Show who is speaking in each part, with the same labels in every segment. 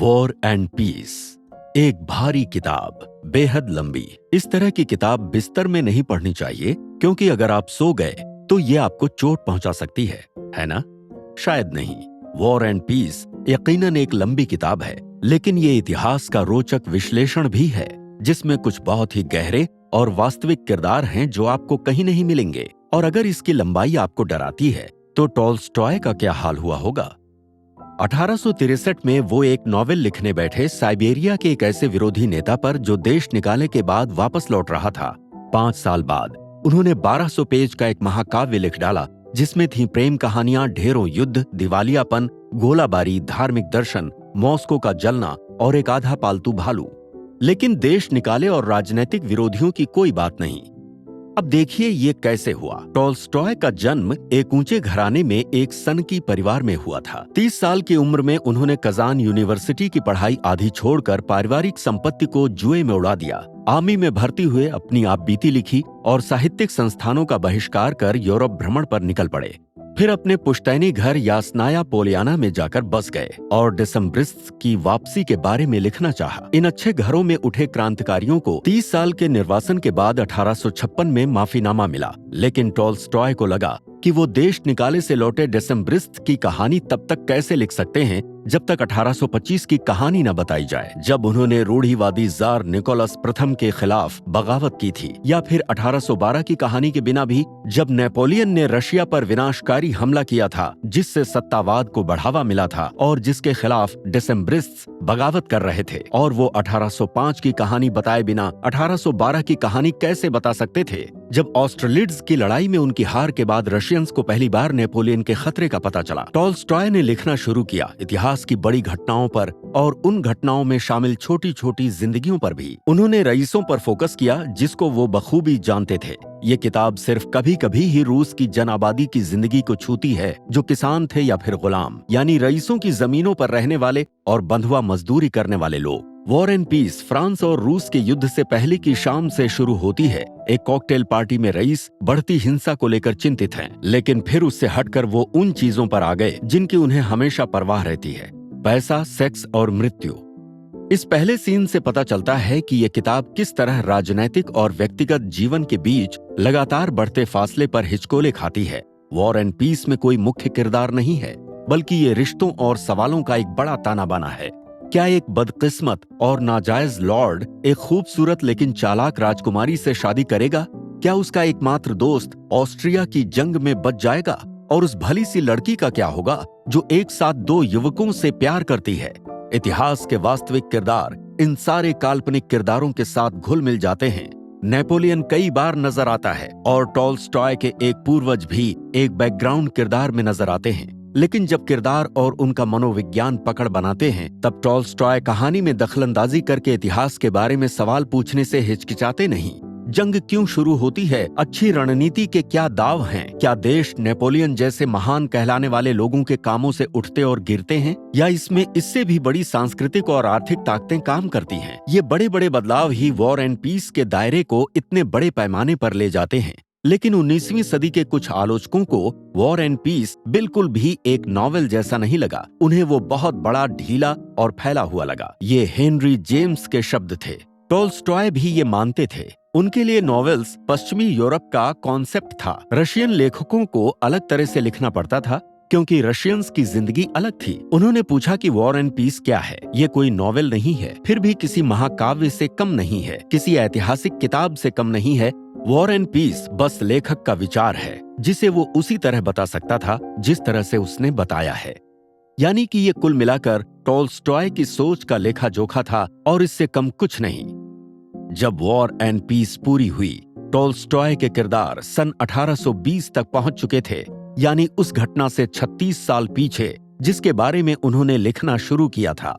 Speaker 1: War and piece, एक भारी किताब, बेहद लंबी। इस तरह की किताब बिस्तर में नहीं पढ़नी चाहिए, क्योंकि अगर आप सो गए तो ये आपको चोट पहुंचा सकती है ना? शायद नहीं। वॉर एंड पीस यकीनन एक लंबी किताब है, लेकिन ये इतिहास का रोचक विश्लेषण भी है, जिसमें कुछ बहुत ही गहरे और वास्तविक किरदार हैं जो आपको कहीं नहीं मिलेंगे। और अगर इसकी लंबाई आपको डराती है, तो टॉल्स्टॉय का क्या हाल हुआ होगा? 1863 में वो एक नॉवेल लिखने बैठे साइबेरिया के एक ऐसे विरोधी नेता पर जो देश निकाले के बाद वापस लौट रहा था। 5 साल बाद उन्होंने 1200 पेज का एक महाकाव्य लिख डाला, जिसमें थी प्रेम कहानियां, ढेरों युद्ध, दिवालियापन, गोलाबारी, धार्मिक दर्शन, मॉस्को का जलना और एक आधा पालतू भालू। लेकिन देश निकाले और राजनीतिक विरोधियों की कोई बात नहीं। अब देखिए ये कैसे हुआ। टॉल्स्टॉय का जन्म एक ऊंचे घराने में एक सनकी परिवार में हुआ था। 30 साल की उम्र में उन्होंने कजान यूनिवर्सिटी की पढ़ाई आधी छोड़कर पारिवारिक संपत्ति को जुए में उड़ा दिया। आर्मी में भर्ती हुए, अपनी आप बीती लिखी और साहित्यिक संस्थानों का बहिष्कार कर यूरोप भ्रमण पर निकल पड़े। फिर अपने पुश्तैनी घर यास्नाया पोलियाना में जाकर बस गए और दिसंब्रिस्ट्स की वापसी के बारे में लिखना चाहा। इन अच्छे घरों में उठे क्रांतिकारियों को 30 साल के निर्वासन के बाद 1856 में माफीनामा मिला, लेकिन टॉल्स्टॉय को लगा कि वो देश निकाले से लौटे दिसंब्रिस्ट्स की कहानी तब तक कैसे लिख सकते हैं जब तक 1825 की कहानी न बताई जाए, जब उन्होंने रूढ़िवादी जार निकोलस प्रथम के खिलाफ बगावत की थी, या फिर 1812 की कहानी के बिना भी जब नेपोलियन ने रशिया पर विनाशकारी हमला किया था, जिससे सत्तावाद को बढ़ावा मिला था और जिसके खिलाफ दिसंब्रिस्ट्स बगावत कर रहे थे। और वो 1805 की कहानी बताए बिना 1812 की कहानी कैसे बता सकते थे, जब ऑस्ट्रेलिड्स की लड़ाई में उनकी हार के बाद रशियंस को पहली बार नेपोलियन के खतरे का पता चला। टॉल्स्टॉय ने लिखना शुरू किया, इतिहास की बड़ी घटनाओं पर और उन घटनाओं में शामिल छोटी छोटी जिंदगियों पर भी। उन्होंने रईसों पर फोकस किया, जिसको वो बखूबी जानते थे। ये किताब सिर्फ कभी कभी ही रूस की जन आबादी की जिंदगी को छूती है, जो किसान थे या फिर गुलाम, यानी रईसों की जमीनों पर रहने वाले और बंधुआ मजदूरी करने वाले लोग। वॉर एंड पीस फ्रांस और रूस के युद्ध से पहले की शाम से शुरू होती है। एक कॉकटेल पार्टी में रईस बढ़ती हिंसा को लेकर चिंतित हैं, लेकिन फिर उससे हटकर वो उन चीजों पर आ गए जिनकी उन्हें हमेशा परवाह रहती है: पैसा, सेक्स और मृत्यु। इस पहले सीन से पता चलता है कि ये किताब किस तरह राजनैतिक और व्यक्तिगत जीवन के बीच लगातार बढ़ते फासले पर हिचकोले खाती है। वॉर एंड पीस में कोई मुख्य किरदार नहीं है, बल्कि ये रिश्तों और सवालों का एक बड़ा ताना बाना है। क्या एक बदकिस्मत और नाजायज लॉर्ड एक खूबसूरत लेकिन चालाक राजकुमारी से शादी करेगा? क्या उसका एकमात्र दोस्त ऑस्ट्रिया की जंग में बच जाएगा? और उस भली सी लड़की का क्या होगा जो एक साथ 2 युवकों से प्यार करती है? इतिहास के वास्तविक किरदार इन सारे काल्पनिक किरदारों के साथ घुल मिल जाते हैं। नेपोलियन कई बार नजर आता है और टॉल्स्टॉय के एक पूर्वज भी एक बैकग्राउंड किरदार में नजर आते हैं। लेकिन जब किरदार और उनका मनोविज्ञान पकड़ बनाते हैं, तब टॉल्स्टॉय कहानी में दखलंदाजी करके इतिहास के बारे में सवाल पूछने से हिचकिचाते नहीं। जंग क्यों शुरू होती है? अच्छी रणनीति के क्या दाव हैं? क्या देश नेपोलियन जैसे महान कहलाने वाले लोगों के कामों से उठते और गिरते हैं, या इसमें इससे भी बड़ी सांस्कृतिक और आर्थिक ताकतें काम करती हैं? ये बड़े बड़े बदलाव ही वॉर एंड पीस के दायरे को इतने बड़े पैमाने पर ले जाते हैं। लेकिन 19वीं सदी के कुछ आलोचकों को वॉर एंड पीस बिल्कुल भी एक नॉवेल जैसा नहीं लगा। उन्हें वो बहुत बड़ा, ढीला और फैला हुआ लगा। ये हेनरी जेम्स के शब्द थे। टॉल्स्टॉय भी ये मानते थे। उनके लिए नॉवेल्स पश्चिमी यूरोप का कॉन्सेप्ट था। रशियन लेखकों को अलग तरह से लिखना पड़ता था, क्योंकि रशियंस की जिंदगी अलग थी। उन्होंने पूछा कि वॉर एंड पीस क्या है? ये कोई नॉवेल नहीं है, फिर भी किसी महाकाव्य से कम नहीं है, किसी ऐतिहासिक किताब से कम नहीं है। वॉर एंड पीस बस लेखक का विचार है, जिसे वो उसी तरह बता सकता था जिस तरह से उसने बताया है। यानी कि ये कुल मिलाकर टॉल्स्टॉय की सोच का लेखा जोखा था और इससे कम कुछ नहीं। जब वॉर एंड पीस पूरी हुई, टॉल्स्टॉय के किरदार सन 1820 तक पहुंच चुके थे, यानी उस घटना से 36 साल पीछे जिसके बारे में उन्होंने लिखना शुरू किया था।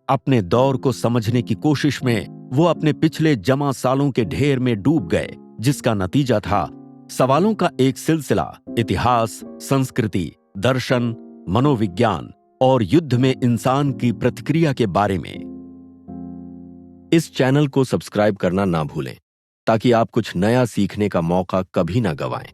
Speaker 1: अपने दौर को समझने की कोशिश में वो अपने पिछले जमा सालों के ढेर में डूब गए, जिसका नतीजा था सवालों का एक सिलसिला इतिहास, संस्कृति, दर्शन, मनोविज्ञान और युद्ध में इंसान की प्रतिक्रिया के बारे में। इस चैनल को सब्सक्राइब करना ना भूलें, ताकि आप कुछ नया सीखने का मौका कभी ना गंवाएं।